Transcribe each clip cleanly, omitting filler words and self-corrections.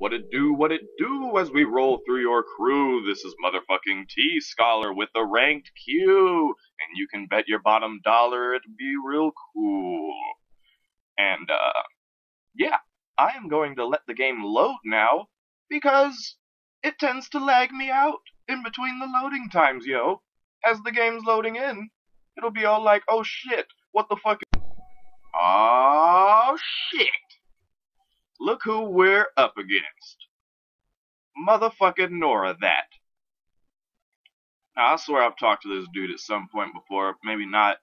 What it do as we roll through your crew? This is motherfucking TeaScholar with the ranked queue, and you can bet your bottom dollar it'd be real cool. And, yeah, I am going to let the game load now, because it tends to lag me out in between the loading times, yo. As the game's loading in, it'll be all like, oh shit, what the fuck? Oh shit! Look who we're up against. Motherfucking NoraThat. Now, I swear I've talked to this dude at some point before. Maybe not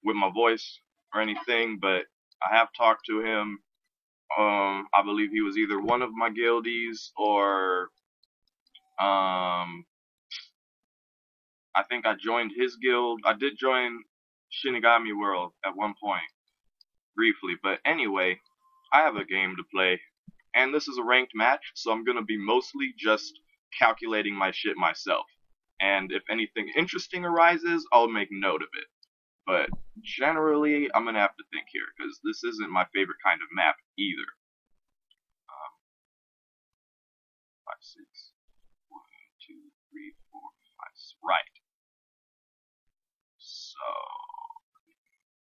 with my voice or anything, but I have talked to him. I believe he was either one of my guildies or, I think I joined his guild. I did join Shinigami World at one point, briefly. But anyway, I have a game to play. And this is a ranked match, so I'm gonna be mostly just calculating my shit myself. And if anything interesting arises, I'll make note of it. But generally, I'm gonna have to think here, because this isn't my favorite kind of map either. 5, 6, 1, 2, 3, 4, 5, 6. Right. So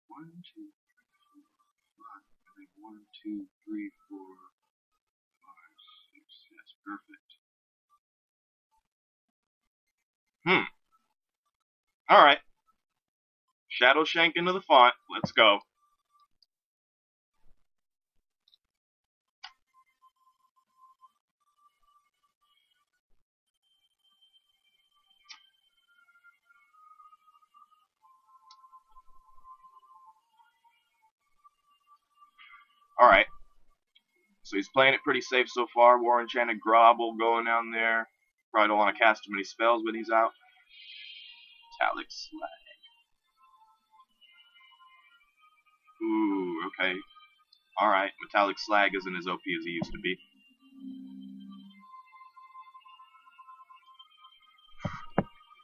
1, 2, 3, 4, 5. I think 1, 2, 3, 4. That's perfect. Alright. Shadow Shank into the font. Let's go. Alright. So he's playing it pretty safe so far. War Enchanted Grobble going down there. Probably don't want to cast too many spells when he's out. Metallic Slag. Ooh, okay. Alright, Metallic Slag isn't as OP as he used to be.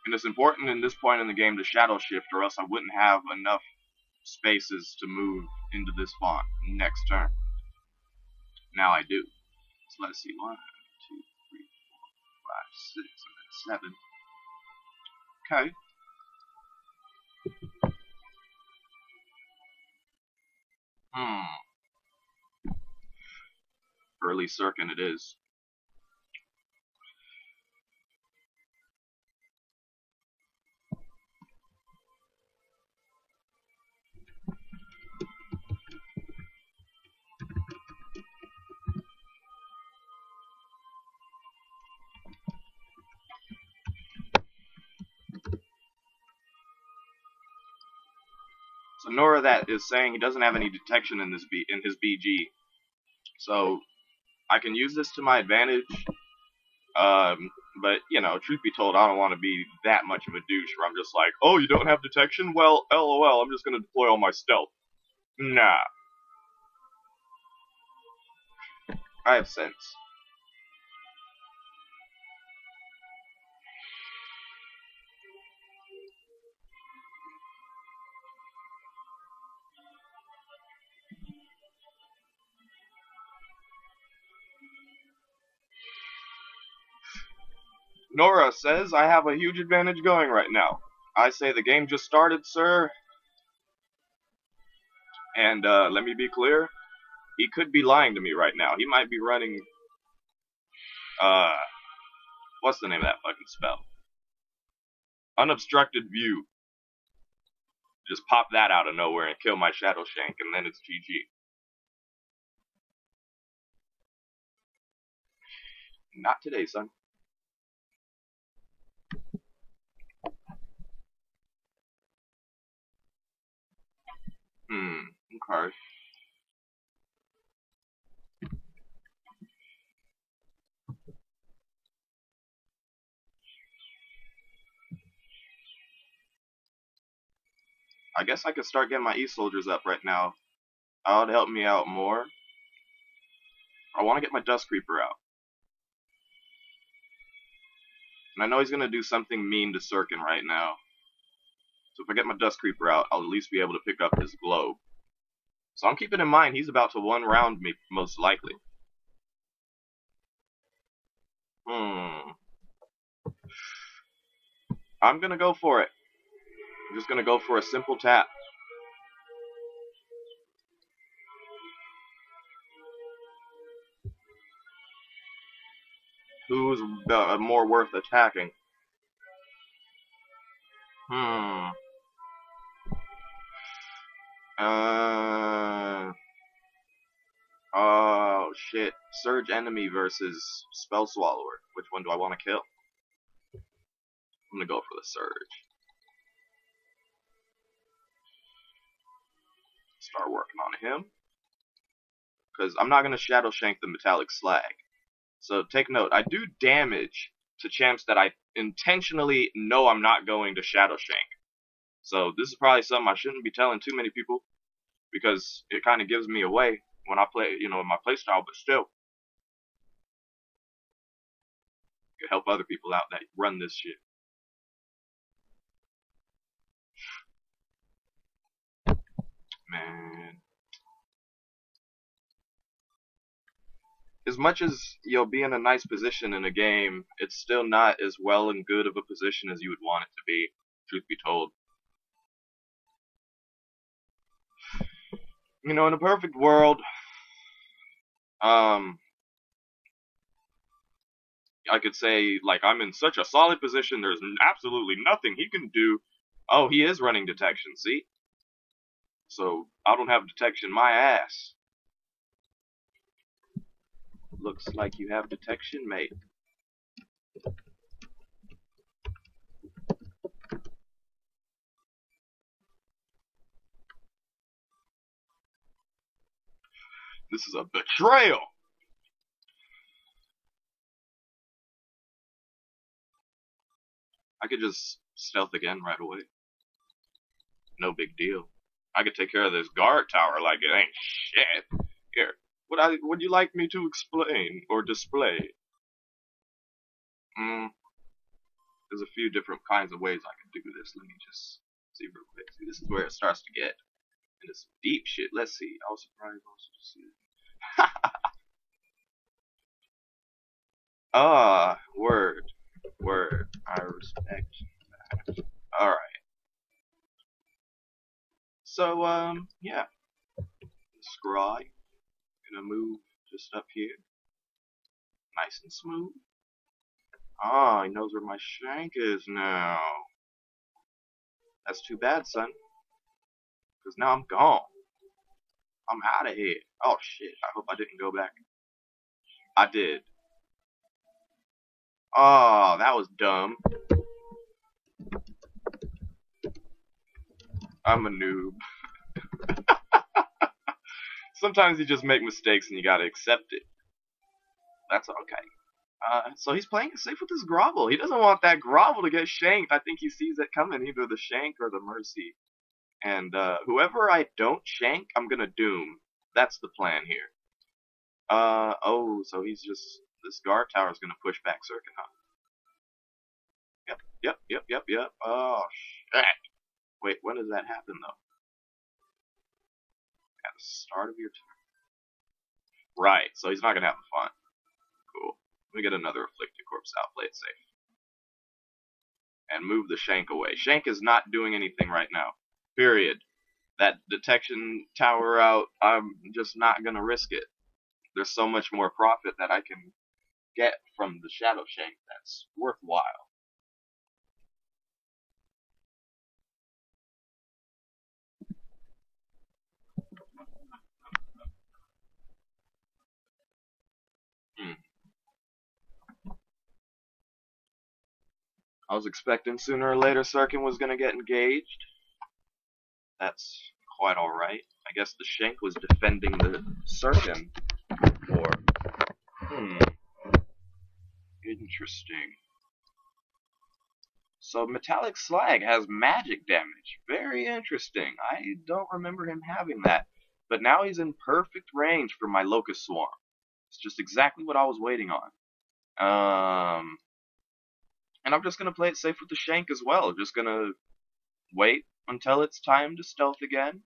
And it's important in this point in the game to Shadow Shift, or else I wouldn't have enough spaces to move into this font next turn. Now I do. So let's see. 1, 2, 3, 4, 5, 6, and then 7. Okay. Early Circuit it is. So NoraThat is saying he doesn't have any detection in his BG. So I can use this to my advantage. But, you know, truth be told, I don't want to be that much of a douche where I'm just like, oh, you don't have detection? Well, LOL, I'm just going to deploy all my stealth. Nah. I have sense. Nora says I have a huge advantage going right now. I say the game just started, sir. And let me be clear, he could be lying to me right now. He might be running, what's the name of that fucking spell? Unobstructed View. Just pop that out of nowhere and kill my Shadow Shank, and then it's GG. Not today, son. Okay. I guess I could start getting my E-Soldiers up right now. That would help me out more. I want to get my Dust Creeper out. And I know he's going to do something mean to Sirkin right now. So if I get my Dust Creeper out, I'll at least be able to pick up his globe. So I'm keeping in mind he's about to one-round me, most likely. I'm gonna go for it. I'm just gonna go for a simple tap. Who's more worth attacking? Oh shit. Surge enemy versus Spell Swallower. Which one do I want to kill? I'm gonna go for the Surge. Start working on him. Because I'm not gonna Shadow Shank the Metallic Slag. So take note, I do damage to champs that I intentionally know I'm not going to Shadow Shank. So this is probably something I shouldn't be telling too many people, because it kind of gives me away when I play, in my playstyle, but still. It help other people out that run this shit. Man. As much as you'll be in a nice position in a game, it's still not as well and good of a position as you would want it to be, truth be told. In a perfect world, I could say, like, I'm in such a solid position, there's absolutely nothing he can do. Oh, he is running detection, see? So, I don't have detection my ass. Looks like you have detection, mate. This is a betrayal! I could just stealth again right away. No big deal. I could take care of this guard tower like it ain't shit. Here, would you like me to explain or display? There's a few different kinds of ways I can do this. Let me just see real quick. See, this is where it starts to get into some deep shit. Let's see. I was surprised also to see it. Word. I respect that. Alright. So, yeah. Scry. Gonna move just up here. Nice and smooth. He knows where my shank is now. That's too bad, son. Because now I'm gone. I'm out of here. Oh, shit. I hope I didn't go back. I did. Oh, that was dumb. I'm a noob. Sometimes you just make mistakes and you gotta accept it. That's okay. So he's playing it safe with his grovel. He doesn't want that grovel to get shanked. I think he sees it coming, either the shank or the mercy. And whoever I don't shank, I'm gonna doom. That's the plan here. So he's just, this guard tower is gonna push back Circuit, huh? Yep. Oh, shit. Wait, when does that happen, though? At the start of your turn. Right, so he's not gonna have fun. Cool. Let me get another Afflicted Corpse out, play it safe. And move the Shank away. Shank is not doing anything right now. Period. That detection tower out, I'm just not gonna risk it. There's so much more profit that I can get from the Shadow Shank that's worthwhile. I was expecting sooner or later Sarkin was gonna get engaged. That's quite alright. I guess the Shank was defending the Sarkin. Or interesting. So Metallic Slag has magic damage. Very interesting. I don't remember him having that. But now he's in perfect range for my Locust Swarm. It's just exactly what I was waiting on. And I'm just going to play it safe with the Shank as well. Just going to wait until it's time to stealth again.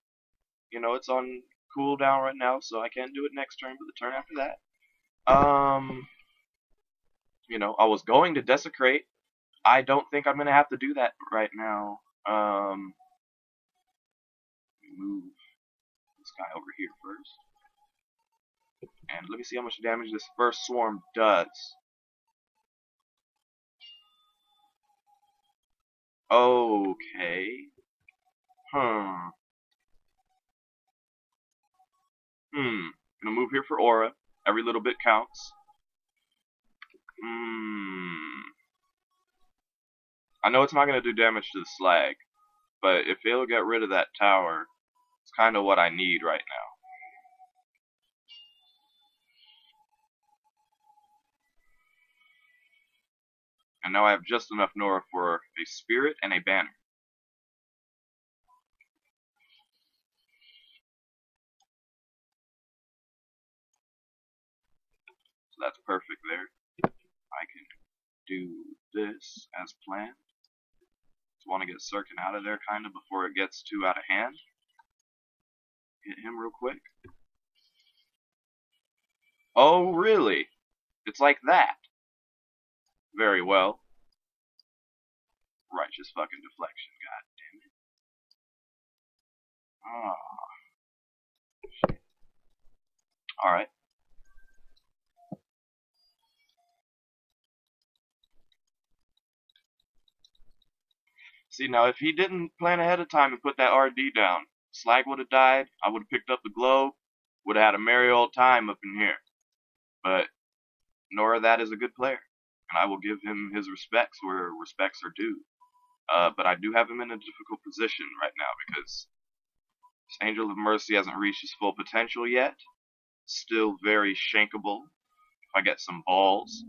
It's on cooldown right now, so I can't do it next turn, but the turn after that. You know, I was going to desecrate. I don't think I'm gonna have to do that right now. Move this guy over here first. And let me see how much damage this first swarm does. Okay. Hmm. Gonna move here for aura. Every little bit counts. I know it's not gonna do damage to the slag, but if it'll get rid of that tower, it's kind of what I need right now. And now I have just enough Nora for a spirit and a banner. So that's perfect there. I can do this as planned. Just want to get Sirkin out of there kind of before it gets too out of hand. Hit him real quick. Oh, really? It's like that. Very well. Righteous fucking deflection, god damn it. Ah, shit. Alright. See, now if he didn't plan ahead of time and put that RD down, Slag would have died, I would have picked up the globe, would have had a merry old time up in here. But NoraThat is a good player, and I will give him his respects where respects are due. But I do have him in a difficult position right now because this Angel of Mercy hasn't reached his full potential yet. Still very shankable if I get some balls.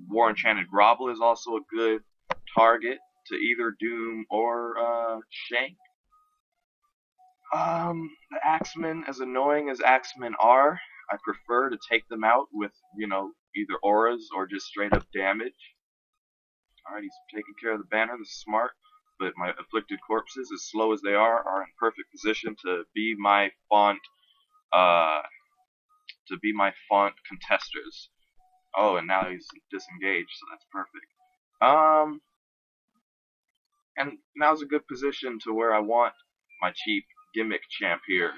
War Enchanted Grovel is also a good target to either doom or shank. The Axemen, as annoying as Axemen are, I prefer to take them out with, you know, either auras or just straight up damage. Alright, he's taking care of the banner, this is smart. But my afflicted corpses, as slow as they are in perfect position to be my font contesters. Oh, and now he's disengaged, so that's perfect. And now's a good position to where I want my cheap gimmick champ here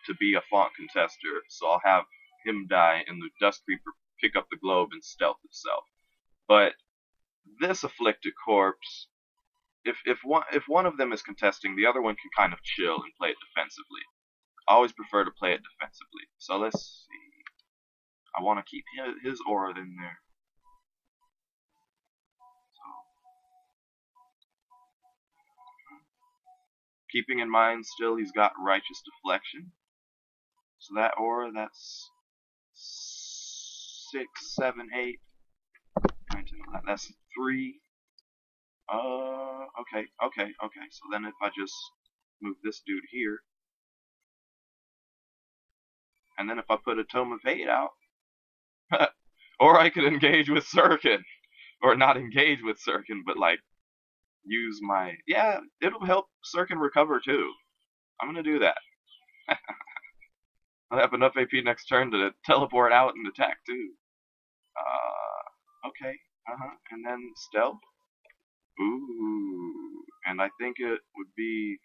to be a font contester, so I'll have him die and the Dust Creeper pick up the globe and stealth itself. But this afflicted corpse, if one of them is contesting, the other one can kind of chill and play it defensively. I always prefer to play it defensively. So let's see. I want to keep his aura in there. So, keeping in mind still he's got righteous deflection. So that aura, that's 6, 7, 8, 9, 10, 11. That's 3. Okay. So then if I just move this dude here, and then if I put a Tome of Hate out, or I could engage with Sirkin, or not engage with Sirkin, but like use my, yeah, it'll help Sirkin recover too. I'm gonna do that. I'll have enough AP next turn to teleport out and attack too. Okay, and then stealth. Ooh, and I think it would be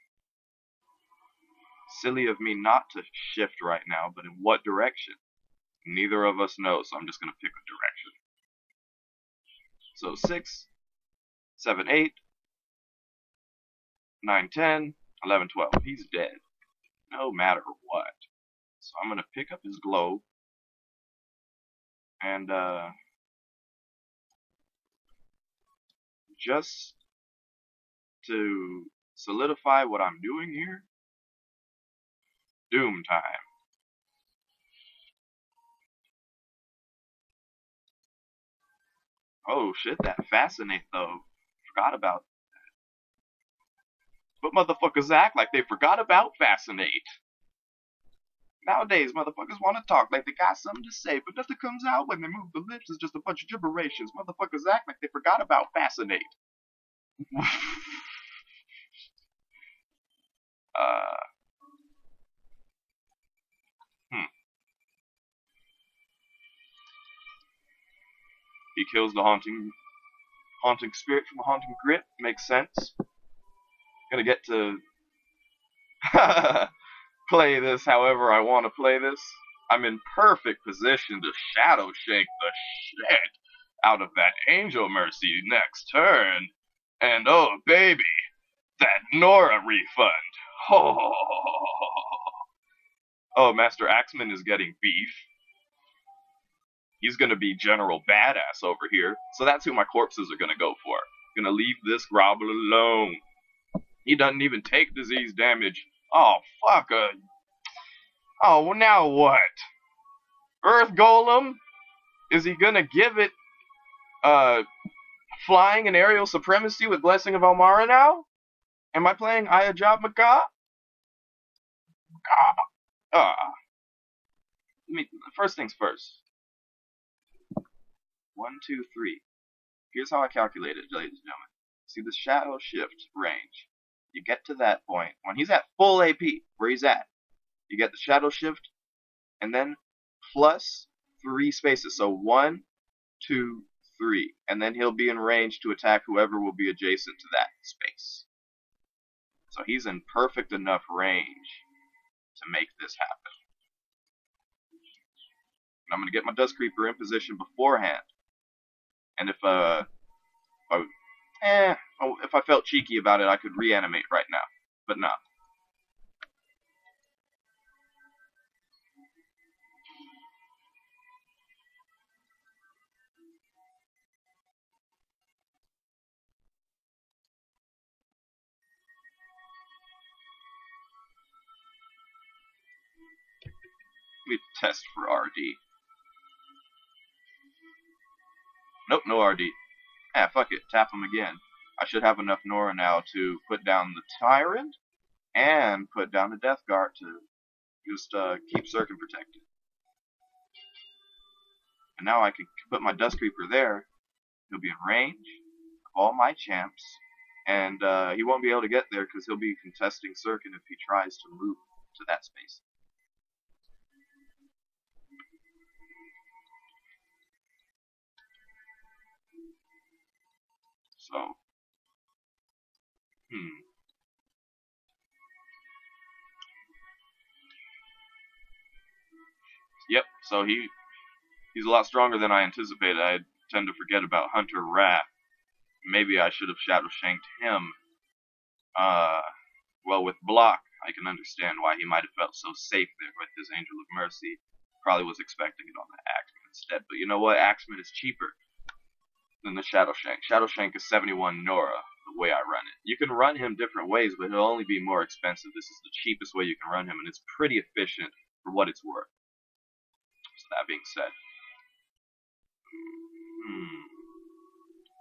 silly of me not to shift right now, but in what direction? Neither of us know, so I'm just gonna pick a direction. So 6, 7, 8, 9, 10, 11, 12. He's dead, no matter what. So I'm gonna pick up his globe, and just to solidify what I'm doing here, doom time. Oh shit, that fascinate though. Forgot about that. But motherfuckers act like they forgot about fascinate. Nowadays, motherfuckers want to talk like they got something to say, but nothing comes out when they move the lips. It's just a bunch of gibberations. Motherfuckers act like they forgot about fascinate. uh, He kills the haunting spirit from a haunting grip. Makes sense. Gonna get to play this however I want to play this. I'm in perfect position to shadow shake the shit out of that Angel Mercy next turn. And oh baby, that Nora refund. Oh, Master Axeman is getting beef. He's gonna be General Badass over here. So that's who my corpses are gonna go for. Gonna leave this Grobble alone. He doesn't even take disease damage. Oh, fuck. Oh, well, now what? Earth Golem? Is he gonna give it, flying and aerial supremacy with Blessing of Elmara now? Am I playing Ayajab Macaw? First things first. 1, 2, 3. Here's how I calculate it, ladies and gentlemen. See the shadow shift range. You get to that point when he's at full AP, where he's at. You get the shadow shift, and then plus 3 spaces. So 1, 2, 3, and then he'll be in range to attack whoever will be adjacent to that space. So he's in perfect enough range to make this happen. And I'm gonna get my Dust Creeper in position beforehand. And if I felt cheeky about it, I could reanimate right now. But no. Let me test for RD. Nope, no RD. Ah, fuck it. Tap him again. I should have enough Nora now to put down the Tyrant and put down the Death Guard to just keep Circuit protected. And now I can put my Dust Creeper there. He'll be in range of all my champs. And he won't be able to get there because he'll be contesting Circuit if he tries to move to that space. So, Yep, so he's a lot stronger than I anticipated. I tend to forget about Hunter Wrath. Maybe I should have Shadow Shanked him. Well, with block, I can understand why he might have felt so safe there with his Angel of Mercy. Probably was expecting it on the Axeman instead. But you know what? Axeman is cheaper than the Shadow Shank. Shadow Shank is 71 Nora, the way I run it. You can run him different ways, but he'll only be more expensive. This is the cheapest way you can run him, and it's pretty efficient for what it's worth. So that being said,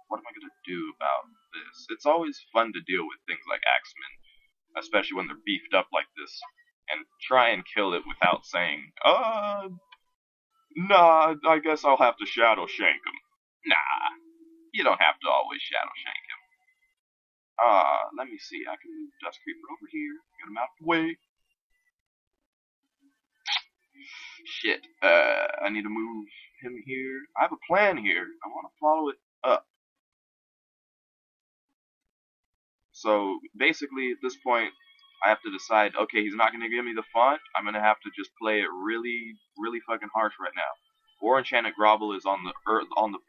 what am I going to do about this? It's always fun to deal with things like Axemen, especially when they're beefed up like this, and try and kill it without saying, nah, I guess I'll have to Shadow Shank him. Nah, you don't have to always Shadow Shank him. Let me see, I can move Dust Creeper over here, get him out of the way. Shit, I need to move him here. I have a plan here. I want to follow it up. So, basically, at this point, I have to decide, okay, he's not going to give me the font. I'm going to have to just play it really, really fucking harsh right now. War Enchanted Grobble is on the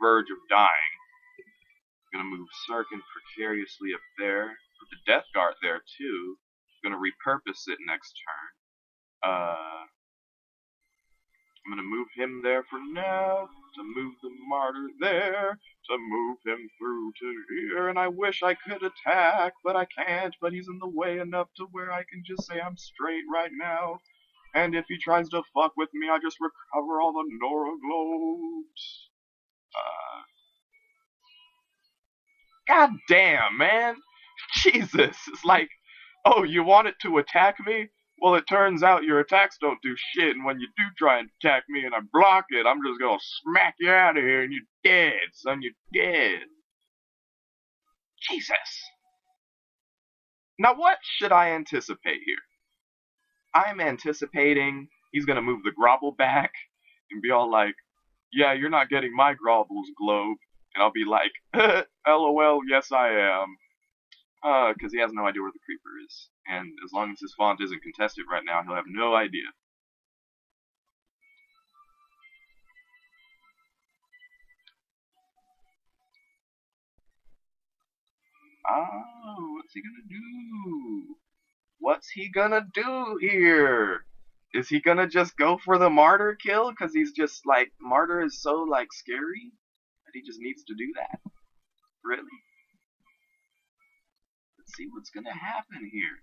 verge of dying. I'm going to move Sirkin precariously up there. Put the Death Guard there, too. I'm going to repurpose it next turn. I'm going to move him there for now, to move the Martyr there, to move him through to here, and I wish I could attack, but I can't, but he's in the way enough to where I can just say I'm straight right now, and if he tries to fuck with me, I just recover all the Nora globes. God damn, man! Jesus! It's like, oh, you want it to attack me? Well, it turns out your attacks don't do shit, and when you do try and attack me and I block it, I'm just gonna smack you out of here and you're dead, son, you're dead. Jesus. Now what should I anticipate here? I'm anticipating he's gonna move the Grobble back and be all like, yeah, you're not getting my grovels, Globe. And I'll be like, LOL, yes I am. Because he has no idea where the creeper is. And as long as his font isn't contested right now, he'll have no idea. Oh, what's he gonna do? What's he gonna do here? Is he gonna just go for the martyr kill? Because he's just like, martyr is so like scary that he just needs to do that? Really? Let's see what's gonna happen here.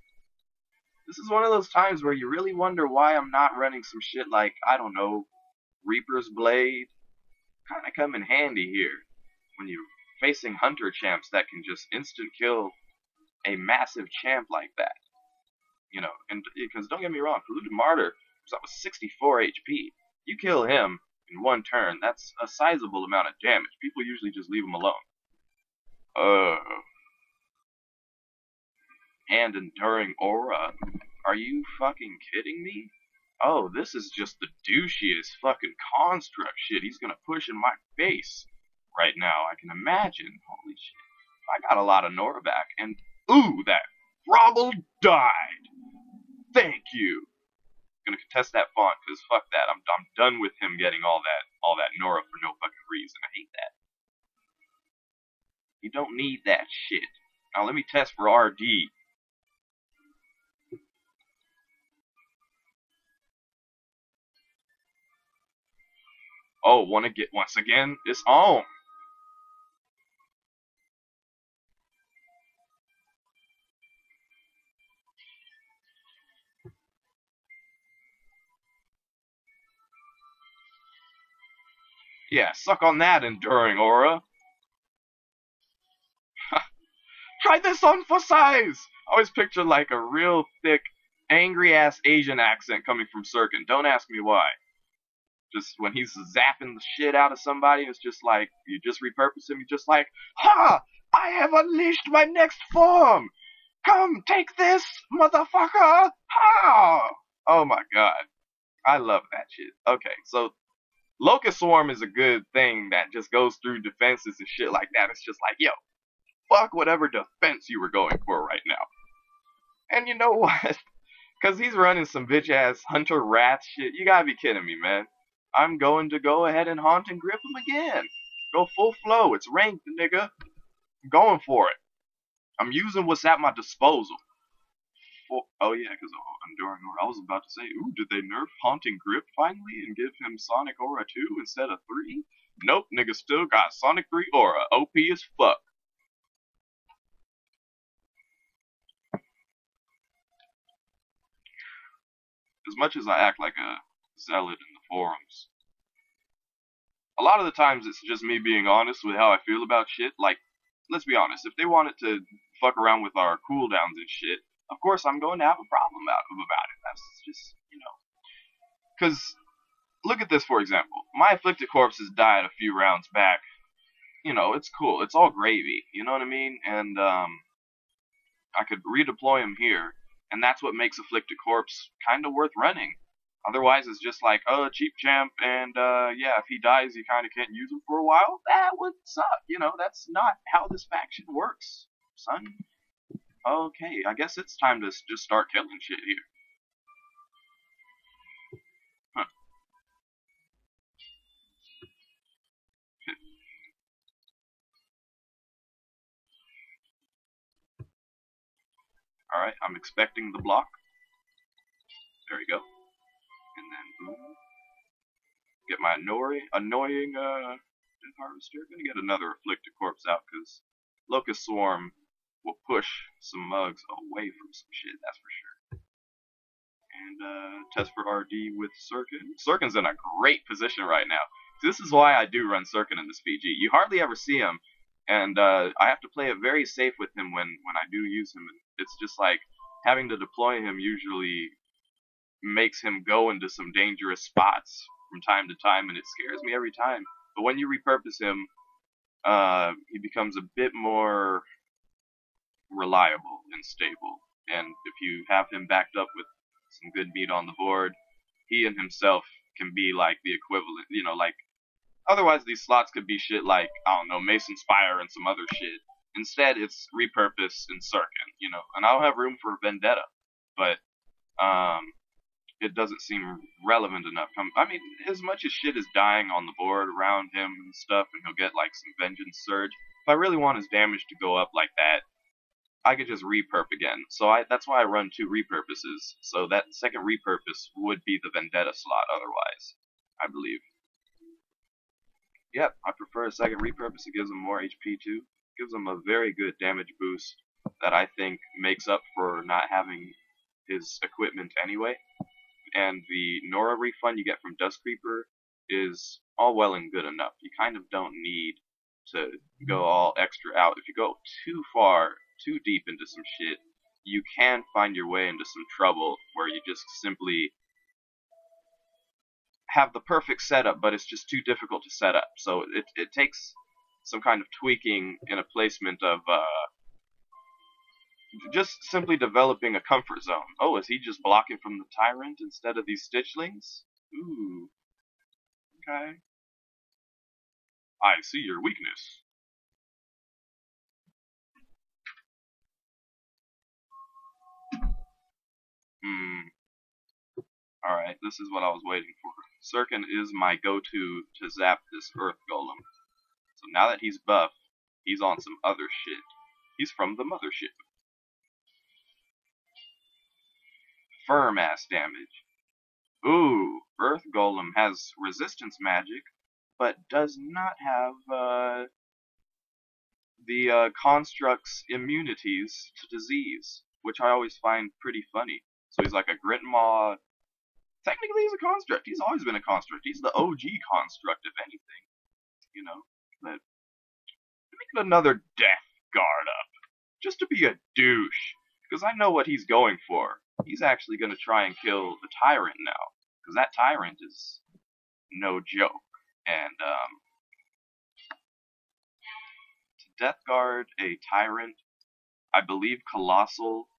This is one of those times where you really wonder why I'm not running some shit like, I don't know, Reaper's Blade. Kinda come in handy here when you're facing hunter champs that can just instant kill a massive champ like that. You know, and because don't get me wrong, Polluted Martyr was up with 64 HP. You kill him in one turn, that's a sizable amount of damage. People usually just leave him alone. And Enduring Aura. Are you fucking kidding me? Oh, this is just the douchiest fucking construct shit he's gonna push in my face right now. I can imagine. Holy shit. I got a lot of Nora back, and ooh, that Robble died. Thank you. I'm gonna contest that font, because fuck that. I'm done with him getting all that Nora for no fucking reason. I hate that. You don't need that shit. Now let me test for RD. Oh, wanna get once again? It's on. Yeah, suck on that, Enduring Aura. Try this on for size! I always picture like a real thick, angry ass Asian accent coming from Sirkin. Don't ask me why. Just when he's zapping the shit out of somebody, it's just like, you just repurpose him, you're just like, ha! I have unleashed my next form! Come, take this, motherfucker! Ha! Oh my god. I love that shit. Okay, so Locust Swarm is a good thing that just goes through defenses and shit like that. It's just like, yo, fuck whatever defense you were going for right now. And you know what? Because he's running some bitch ass Hunter Wrath shit. You gotta be kidding me, man. I'm going to go ahead and haunt and grip him again. Go full flow. It's ranked, nigga. I'm going for it. I'm using what's at my disposal. Oh yeah, because Enduring Aura. I was about to say, ooh, did they nerf Haunting Grip finally and give him Sonic Aura 2 instead of 3? Nope, nigga still got Sonic 3 Aura. OP as fuck. As much as I act like a zealot in the forums, a lot of the times it's just me being honest with how I feel about shit. Like, let's be honest, if they wanted to fuck around with our cooldowns and shit, of course I'm going to have a problem about it. That's just, you know. Because, look at this for example. My Afflicted Corpse has died a few rounds back. You know, it's cool. It's all gravy. You know what I mean? And, I could redeploy him here, and that's what makes Afflicted Corpse kind of worth running. Otherwise, it's just like, oh, cheap champ, and yeah, if he dies, you kind of can't use him for a while. That would suck. You know, that's not how this faction works, son. Okay, I guess it's time to just start killing shit here. Huh. Alright, I'm expecting the block. There we go. And then, boom. Get my annoying Death Harvester. Gonna get another Afflicted Corpse out, because Locust Swarm will push some mugs away from some shit, that's for sure. And test for RD with Sirkin. Sirkin's in a great position right now. This is why I do run Sirkin in this PG. You hardly ever see him, and I have to play it very safe with him when I do use him. It's just like having to deploy him usually makes him go into some dangerous spots from time to time, and it scares me every time. But when you repurpose him, he becomes a bit more reliable and stable. And if you have him backed up with some good meat on the board, he and himself can be like the equivalent, you know, like Otherwise, these slots could be shit like, I don't know, Mason Spire and some other shit. Instead, it's repurposed in Sirkin, you know. And I don't have room for Vendetta, but it doesn't seem relevant enough. I mean, as much as shit is dying on the board around him and stuff, and he'll get like some Vengeance Surge, if I really want his damage to go up like that, I could just repurp again. So that's why I run 2 repurposes. So that second repurpose would be the Vendetta slot otherwise, I believe. Yep, I prefer a second repurpose. It gives him more HP too. Gives him a very good damage boost that I think makes up for not having his equipment anyway. And the Nora refund you get from Dust Creeper is all well and good enough. You kind of don't need to go all extra out. If you go too far, too deep into some shit, you can find your way into some trouble where you just simply have the perfect setup, but it's just too difficult to set up. So it takes some kind of tweaking in a placement of just simply developing a comfort zone. Oh, is he just blocking from the Tyrant instead of these Stitchlings? Ooh. Okay. I see your weakness. Alright, this is what I was waiting for. Sirkin is my go-to to zap this Earth Golem. So now that he's buffed, he's on some other shit. He's from the mothership. Firm-ass damage. Ooh, Earth Golem has resistance magic, but does not have the construct's immunities to disease, which I always find pretty funny. So he's like a Gritmaw. Technically, he's a construct. He's always been a construct. He's the OG construct, if anything. You know, but make another Death Guard up, just to be a douche, because I know what he's going for. He's actually going to try and kill the Tyrant now, because that Tyrant is no joke. And to Death Guard a Tyrant, I believe Colossal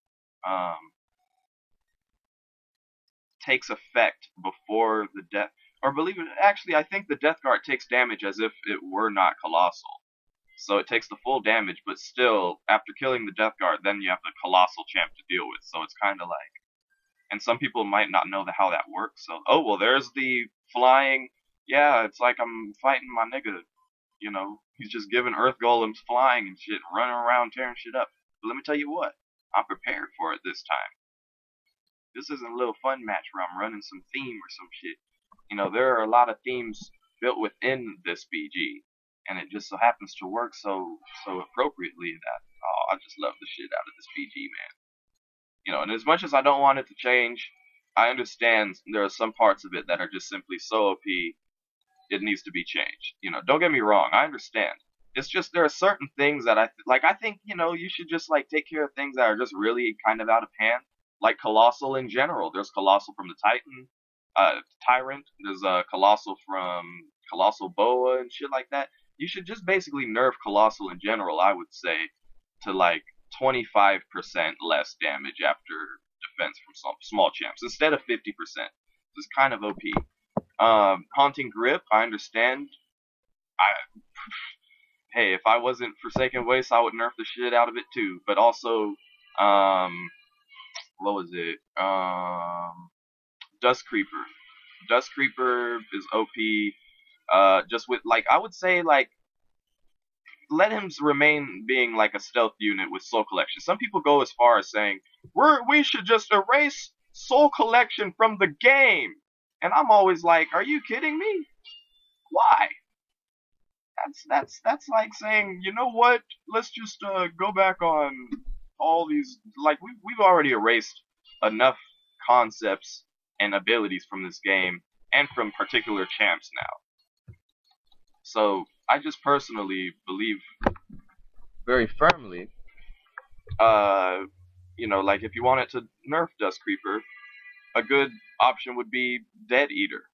takes effect before the death, or believe it, actually I think the Death Guard takes damage as if it were not Colossal. So it takes the full damage, but still, after killing the Death Guard, then you have the Colossal champ to deal with. So it's kind of like, and some people might not know how that works. So, oh well, there's the flying. Yeah, it's like I'm fighting my nigga. You know, he's just giving Earth Golems flying and shit, running around tearing shit up. But let me tell you what, I'm prepared for it this time. This isn't a little fun match where I'm running some theme or some shit. You know, there are a lot of themes built within this BG, and it just so happens to work so appropriately that, oh, I just love the shit out of this BG, man. You know, and as much as I don't want it to change, I understand there are some parts of it that are just simply so OP, it needs to be changed. You know, don't get me wrong, I understand. It's just there are certain things that I think, you know, you should just like take care of things that are just really kind of out of hand. Like Colossal in general. There's Colossal from the Tyrant. There's Colossal from Colossal Boa and shit like that. You should just basically nerf Colossal in general, I would say, to like 25% less damage after defense from some small champs instead of 50%. It's kind of OP. Haunting Grip, I understand. Hey, if I wasn't Forsaken Waste, I would nerf the shit out of it too. But also, what was it? Dust Creeper. Dust Creeper is OP. Just with, like, I would say, like, let him remain being like a stealth unit with Soul Collection. Some people go as far as saying, we should just erase Soul Collection from the game. And I'm always like, are you kidding me? Why? That's like saying, you know what? Let's just go back on all these, like, we've already erased enough concepts and abilities from this game and from particular champs now. So I just personally believe very firmly, you know, like if you wanted to nerf Dust Creeper, a good option would be Dead Eater.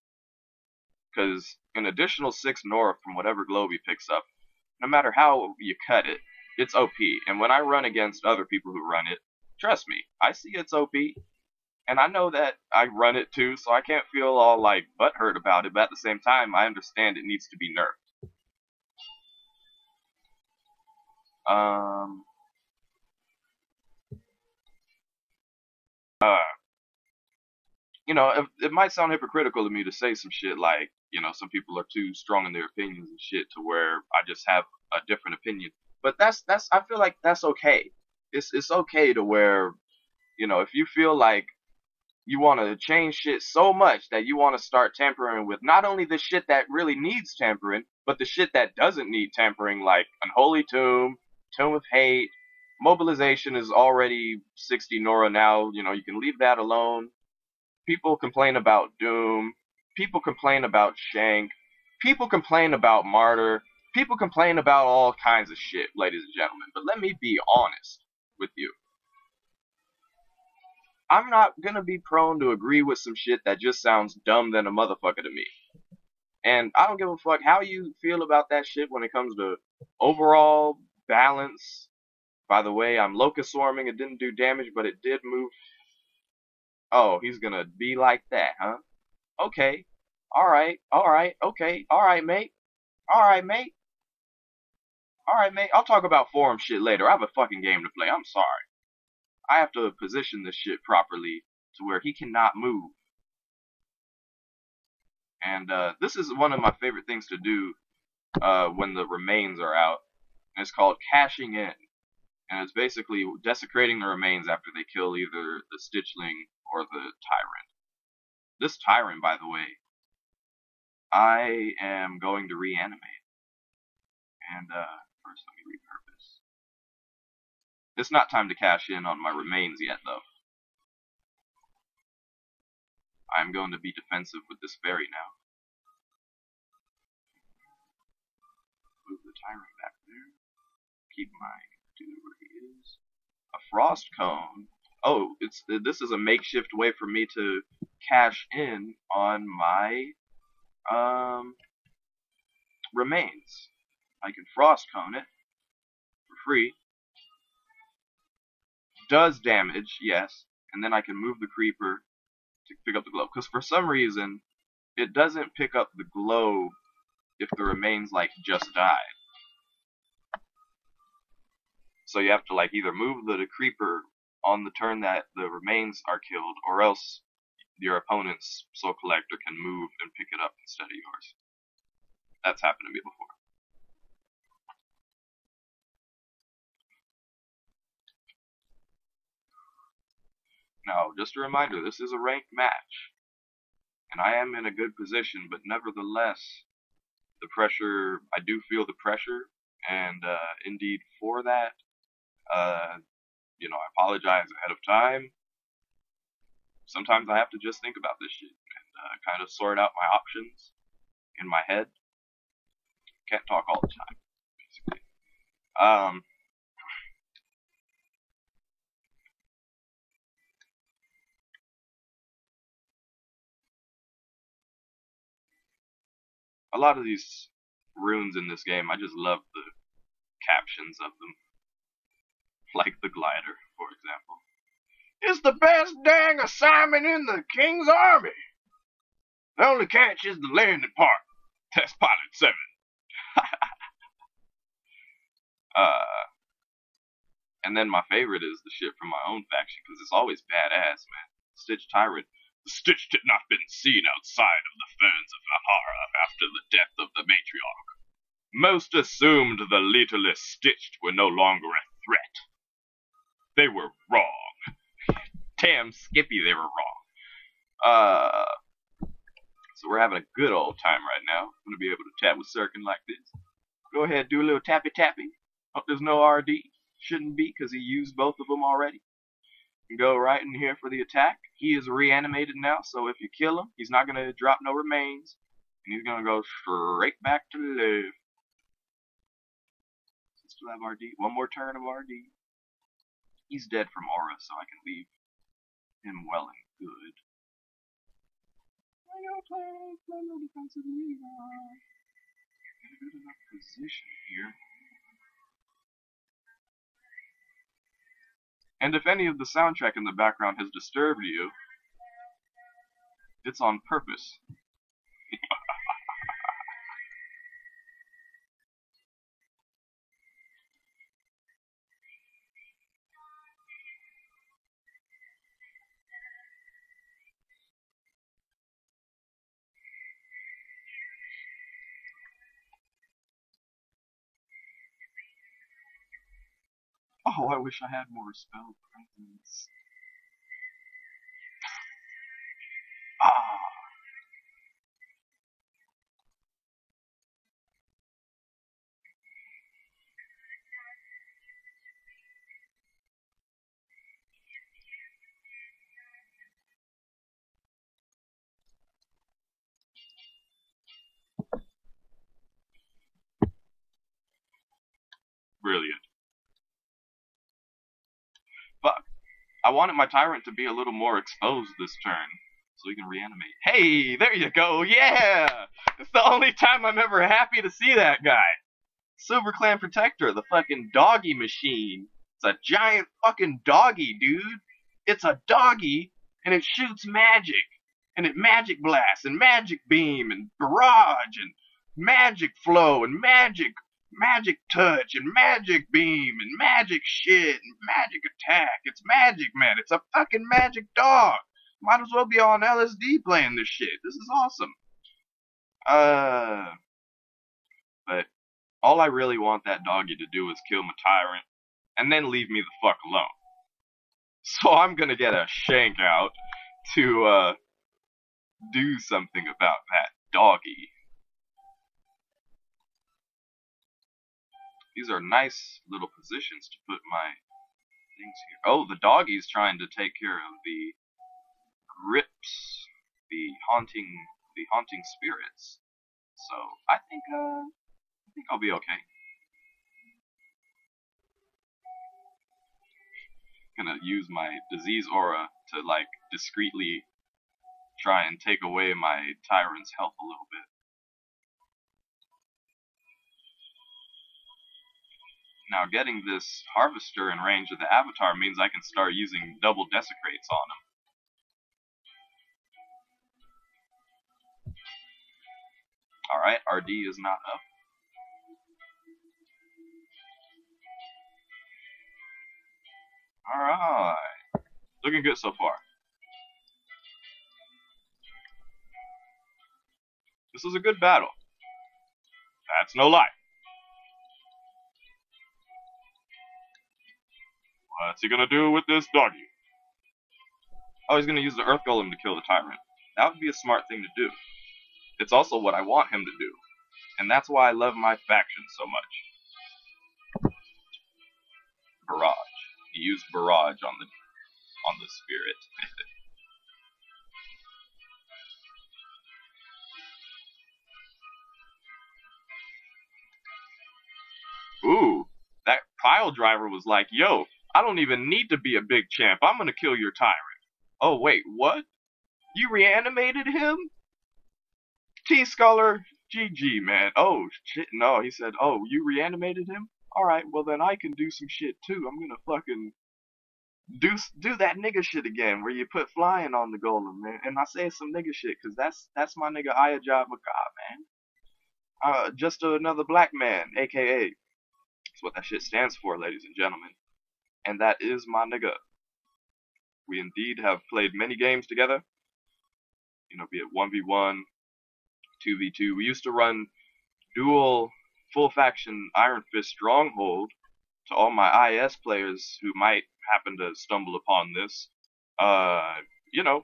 Because an additional 6 Nora from whatever globe he picks up, no matter how you cut it, it's OP. And when I run against other people who run it, trust me, I see it's OP. And I know that I run it too, so I can't feel all like butthurt about it. But at the same time, I understand it needs to be nerfed. Um, uh, it might sound hypocritical to me to say some shit like, some people are too strong in their opinions and shit to where I just have a different opinion. But that's I feel like that's okay. It's okay to where, if you feel like you want to change shit so much that you want to start tampering with not only the shit that really needs tampering, but the shit that doesn't need tampering, like Unholy Tomb, Tomb of Hate. Mobilization is already 60 Nora now. You can leave that alone. People complain about Doom. People complain about Shank. People complain about Martyr. People complain about all kinds of shit, ladies and gentlemen. But let me be honest with you. I'm not gonna be prone to agree with some shit that just sounds dumb than a motherfucker to me. And I don't give a fuck how you feel about that shit when it comes to overall balance. By the way, I'm locust swarming. It didn't do damage, but it did move. Oh, he's gonna be like that, huh? Okay. Alright, alright, okay. Alright, mate. Alright, mate. Alright, mate. I'll talk about forum shit later. I have a fucking game to play. I'm sorry. I have to position this shit properly to where he cannot move. And this is one of my favorite things to do when the remains are out. And it's called cashing in. And it's basically desecrating the remains after they kill either the Stitchling or the Tyrant. This Tyrant, by the way, I am going to reanimate. And first let me repurpose. It's not time to cash in on my remains yet, though. I'm going to be defensive with this fairy now. Move the Tyrant back there. Keep my dude where he is. A frost cone. Oh, this is a makeshift way for me to cash in on my remains. I can frost cone it for free. Does damage, yes, and then I can move the creeper to pick up the globe. Because for some reason, it doesn't pick up the globe if the remains like just died. So you have to like either move the creeper on the turn that the remains are killed, or else your opponent's soul collector can move and pick it up instead of yours. That's happened to me before. Now, just a reminder, this is a ranked match. And I am in a good position, but nevertheless, the pressure, I do feel the pressure, and indeed for that, I apologize ahead of time. Sometimes I have to just think about this shit and kind of sort out my options in my head. Can't talk all the time, basically. A lot of these runes in this game, I just love the captions of them. Like the glider, for example. It's the best dang assignment in the King's Army. The only catch is the landing part. Test Pilot 7. And then my favorite is the shit from my own faction, because it's always badass, man. Stitch Tyrant. The Stitch had not been seen outside of the ferns of Valhalla after the death of the matriarch. Most assumed the leaderless Stitched were no longer a threat. They were wrong. Damn Skippy, they were wrong. So we're having a good old time right now. I'm going to be able to tap with Sirkin like this. Go ahead, do a little tappy tappy. Hope there's no RD. Shouldn't be, because he used both of them already. And go right in here for the attack. He is reanimated now, so if you kill him, he's not going to drop no remains. And he's going to go straight back to live. Still have RD. One more turn of RD. He's dead from aura, so I can leave him well and good. I gotta play no defensive leader. In a good enough position here. And if any of the soundtrack in the background has disturbed you, It's on purpose. Oh, I wish I had more spell presence. Ah, brilliant. Fuck. I wanted my tyrant to be a little more exposed this turn, so he can reanimate. Hey, there you go. Yeah, it's the only time I'm ever happy to see that guy. Silver Clan Protector, the fucking doggy machine. It's a giant fucking doggy, dude. It's a doggy, and it shoots magic. And it magic blasts, and magic beam, and barrage, and magic flow, and magic touch, and magic beam, and magic shit, and magic attack. It's magic, man. It's a fucking magic dog. Might as well be on LSD playing this shit. This is awesome. But all I really want that doggy to do is kill my tyrant, and then leave me the fuck alone. So I'm gonna get a shank out to, do something about that doggy. These are nice little positions to put my things here. Oh, the doggy's trying to take care of the grips, the haunting spirits. So I think I'll be okay. Gonna use my disease aura to like discreetly try and take away my tyrant's health a little bit. Now getting this harvester in range of the avatar means I can start using double desecrates on him. Alright, RD is not up. Alright. Looking good so far. This is a good battle. That's no lie. What's he gonna do with this doggy? Oh, he's gonna use the Earth Golem to kill the tyrant. That would be a smart thing to do. It's also what I want him to do. And that's why I love my faction so much. Barrage. He used barrage on the spirit. Ooh, that pile driver was like, yo, I don't even need to be a big champ. I'm gonna kill your tyrant. Oh, wait, what? You reanimated him? TeaScholar, GG, man. Oh, shit, no. He said, oh, you reanimated him? Alright, well then I can do some shit too. I'm gonna fucking do that nigga shit again, where you put flying on the golem, man. And I say some nigga shit, cause that's my nigga Ayajab Macabre, man. Just another black man, aka. That's what that shit stands for, ladies and gentlemen. And that is my nigga. We indeed have played many games together. You know, be it 1v1, 2v2. We used to run dual full faction Iron Fist Stronghold to all my IS players who might happen to stumble upon this. You know,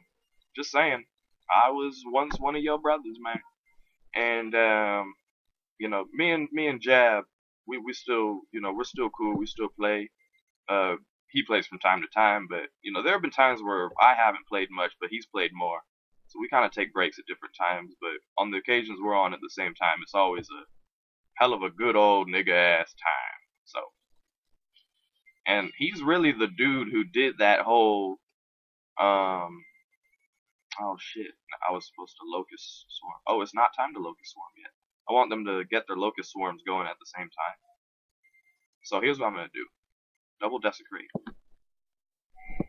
just saying. I was once one of your brothers, man. And you know, me and Jab, we still, you know, we're still cool. We still play. He plays from time to time, but you know, there have been times where I haven't played much, but he's played more. So we kind of take breaks at different times, but on the occasions we're on at the same time, it's always a hell of a good old nigga ass time. So, and he's really the dude who did that whole, oh shit, I was supposed to locust swarm. Oh, it's not time to locust swarm yet. I want them to get their locust swarms going at the same time. So here's what I'm gonna do. Double desecrate.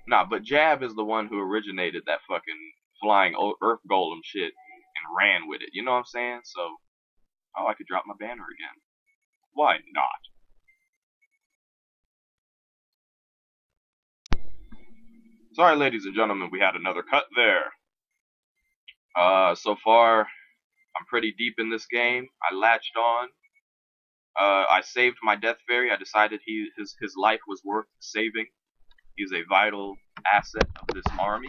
Nah, but Jab is the one who originated that fucking flying Earth Golem shit and ran with it. You know what I'm saying? So, oh, I could drop my banner again. Why not? Sorry, ladies and gentlemen, we had another cut there. So far, I'm pretty deep in this game. I latched on. I saved my Death Fairy. I decided his life was worth saving. He's a vital asset of this army.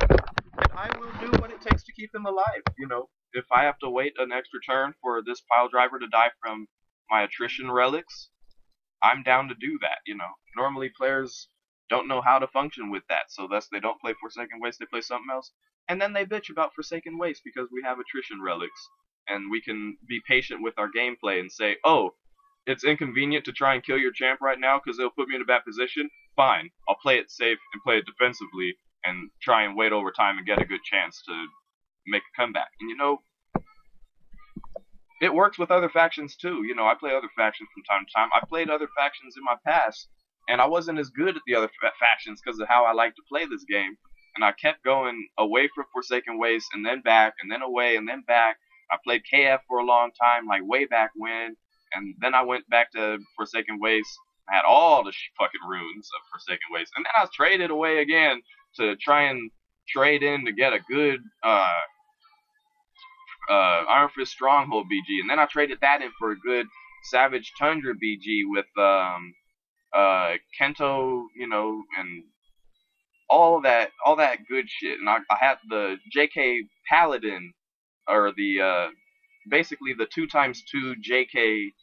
And I will do what it takes to keep him alive. You know, if I have to wait an extra turn for this pile driver to die from my attrition relics, I'm down to do that. You know, normally players don't know how to function with that, so thus they don't play Forsaken Waste, they play something else. And then they bitch about Forsaken Waste because we have attrition relics. And we can be patient with our gameplay and say, oh, it's inconvenient to try and kill your champ right now because it'll put me in a bad position. Fine, I'll play it safe and play it defensively and try and wait over time and get a good chance to make a comeback. And you know, it works with other factions too. You know, I play other factions from time to time. I played other factions in my past, and I wasn't as good at the other factions because of how I like to play this game. And I kept going away from Forsaken Waste, and then back, and then away, and then back. I played KF for a long time, like way back when, and then I went back to Forsaken Waste. I had all the fucking runes of Forsaken Waste, and then I traded away again to try and trade in to get a good Iron Fist Stronghold BG, and then I traded that in for a good Savage Tundra BG with Kento, you know, and all that good shit. And I had the JK Paladin, or the basically the 2x2 JK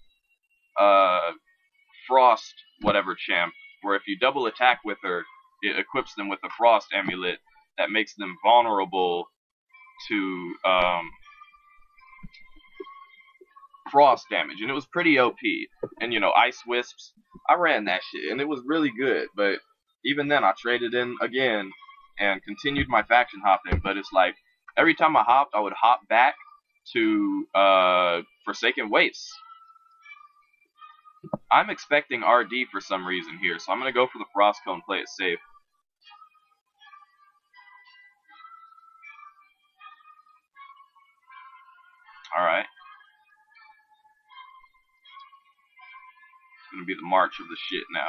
Frost whatever champ, where if you double attack with her, it equips them with a Frost amulet that makes them vulnerable to frost damage, and it was pretty OP. And you know, Ice Wisps, I ran that shit, and it was really good. But even then, I traded in again and continued my faction hopping. But it's like every time I hopped, I would hop back to Forsaken Wastes. I'm expecting RD for some reason here, so I'm gonna go for the Frost Cone and play it safe. Alright. It's gonna be the march of the shit now.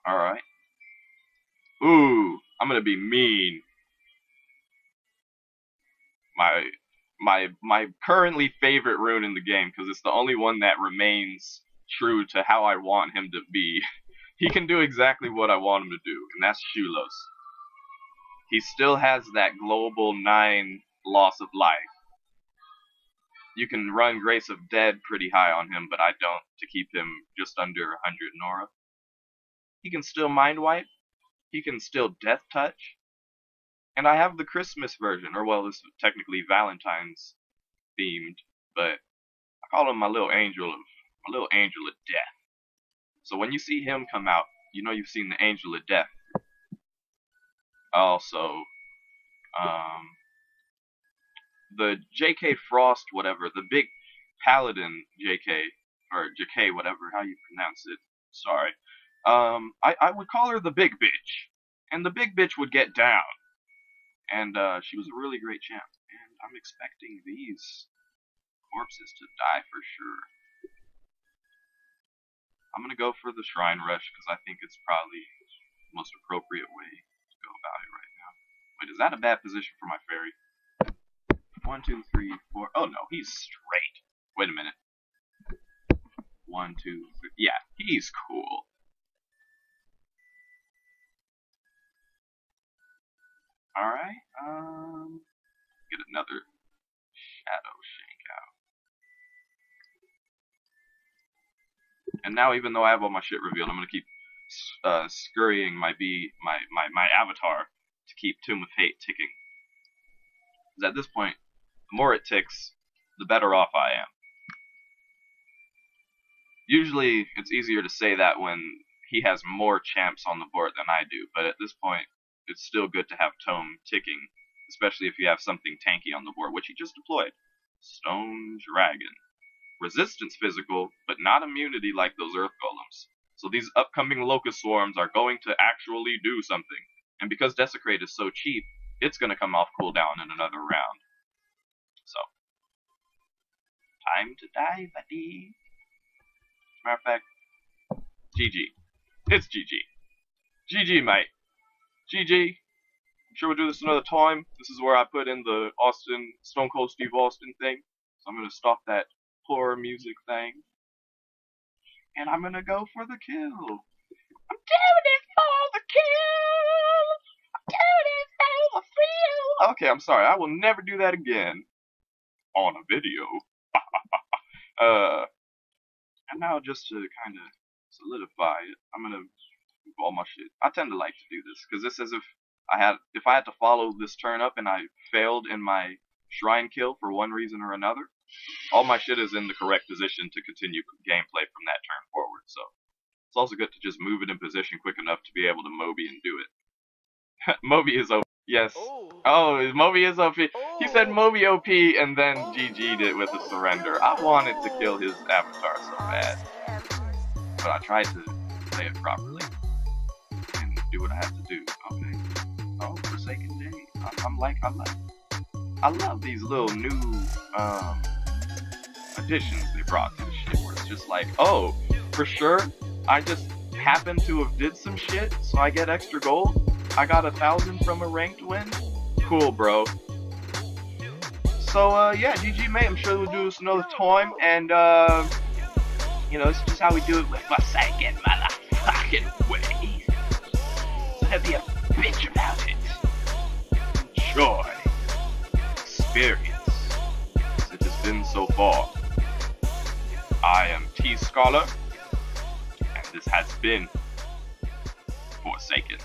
Alright. Ooh, I'm gonna be mean. My currently favorite rune in the game, because it's the only one that remains true to how I want him to be. He can do exactly what I want him to do, and that's Shulos. He still has that global 9 loss of life. You can run Grace of Dead pretty high on him, but I don't, to keep him just under 100 Nora. He can still Mind Wipe. He can still Death Touch. And I have the Christmas version, or well, this is technically Valentine's themed, but I call him my little angel of death. So when you see him come out, you know you've seen the angel of death. Also, the JK Frost, whatever, the big paladin JK, or JK, whatever, how you pronounce it, sorry. I would call her the big bitch, and the big bitch would get down. And she was a really great champ, and I'm expecting these corpses to die for sure. I'm gonna go for the Shrine Rush, because I think it's probably the most appropriate way to go about it right now. Wait, is that a bad position for my fairy? 1, 2, 3, 4. Oh no, he's straight. Wait a minute. 1, 2, 3. Yeah, he's cool. Alright, get another Shadow Shank out. And now, even though I have all my shit revealed, I'm gonna keep scurrying my avatar to keep Tomb of Hate ticking. Because at this point, the more it ticks, the better off I am. Usually, it's easier to say that when he has more champs on the board than I do, but at this point, it's still good to have tome ticking, especially if you have something tanky on the board, which he just deployed. Stone Dragon. Resistance physical, but not immunity like those Earth Golems. So these upcoming Locust Swarms are going to actually do something. And because Desecrate is so cheap, it's going to come off cooldown in another round. So, time to die, buddy. Matter of fact, GG. It's GG. GG, mate. GG. I'm sure we'll do this another time. This is where I put in the Stone Cold Steve Austin thing. So I'm going to stop that horror music thing. And I'm going to go for the kill. I'm doing it for the kill. I'm doing it for the thrill. Okay, I'm sorry. I will never do that again. On a video. And now just to kind of solidify it, I'm going to move all my shit. I tend to like to do this, because this is if I had to follow this turn up and I failed in my shrine kill for one reason or another, all my shit is in the correct position to continue gameplay from that turn forward. So it's also good to just move it in position quick enough to be able to Moby and do it. Moby is OP. Yes. Oh, Moby is OP. He said Moby OP and then GG'd it with a surrender. I wanted to kill his avatar so bad, but I tried to play it properly and do what I had to do. Okay. Oh, Forsaken Day. I love these little new additions they brought to the shit, where it's just like, oh, for sure, I just happen to have did some shit, so I get extra gold. I got 1,000 from a ranked win. Cool, bro. So, yeah, GG, mate. I'm sure we'll do this another time, and, you know, this is just how we do it with Forsaken motherfucking way. So don't be a bitch about it. Enjoy. Experience. As it has been so far. I am TeaScholar, and this has been Forsaken.